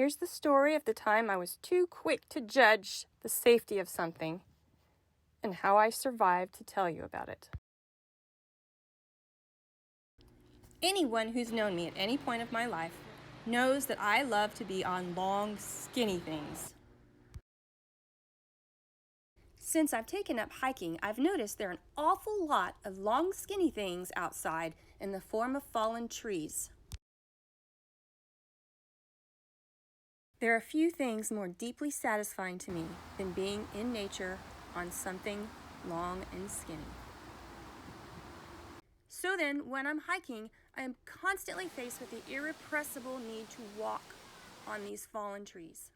here's the story of the time I was too quick to judge the safety of something and how I survived to tell you about it. Anyone who's known me at any point of my life knows that I love to be on long, skinny things. Since I've taken up hiking, I've noticed there are an awful lot of long, skinny things outside in the form of fallen trees. There are few things more deeply satisfying to me than being in nature on something long and skinny. So then, when I'm hiking, I am constantly faced with the irrepressible need to walk on these fallen trees.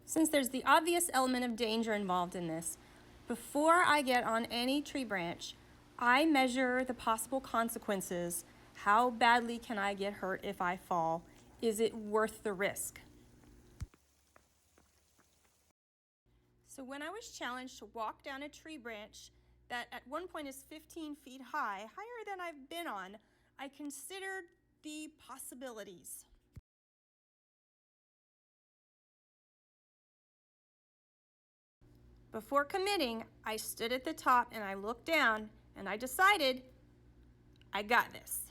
Since there's the obvious element of danger involved in this, before I get on any tree branch, I measure the possible consequences. How badly can I get hurt if I fall? Is it worth the risk? So when I was challenged to walk down a tree branch that at one point is 15 feet high, higher than I've been on, I considered the possibilities. Before committing, I stood at the top and I looked down and I decided, I got this.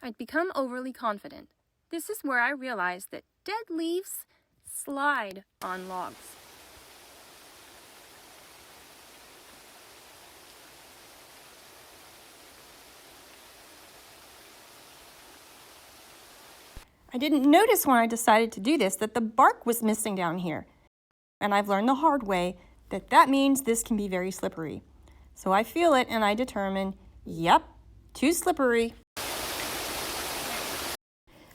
I'd become overly confident. This is where I realized that dead leaves slide on logs. I didn't notice when I decided to do this that the bark was missing down here. And I've learned the hard way that means this can be very slippery. So I feel it and I determine, yep, too slippery.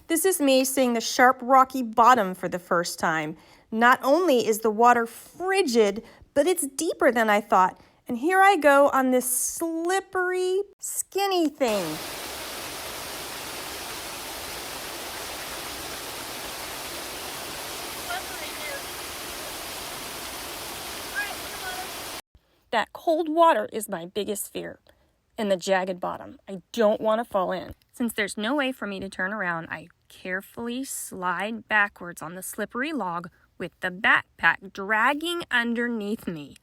This is me seeing the sharp, rocky bottom for the first time. Not only is the water frigid, but it's deeper than I thought. And here I go on this slippery, skinny thing. That cold water is my biggest fear, and the jagged bottom. I don't want to fall in. Since there's no way for me to turn around, I carefully slide backwards on the slippery log with the backpack dragging underneath me.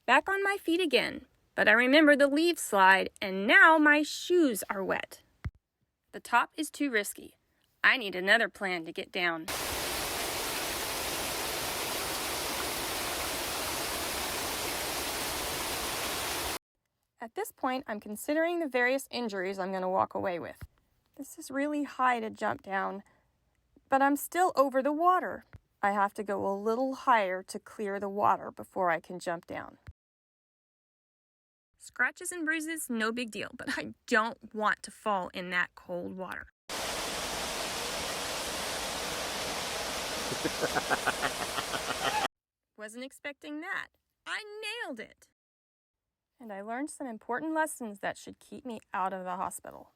Back on my feet again, but I remember the leaves slide, and now my shoes are wet. The top is too risky. I need another plan to get down. At this point, I'm considering the various injuries I'm going to walk away with. This is really high to jump down, but I'm still over the water. I have to go a little higher to clear the water before I can jump down. Scratches and bruises, no big deal, but I don't want to fall in that cold water. Wasn't expecting that. I nailed it. And I learned some important lessons that should keep me out of the hospital.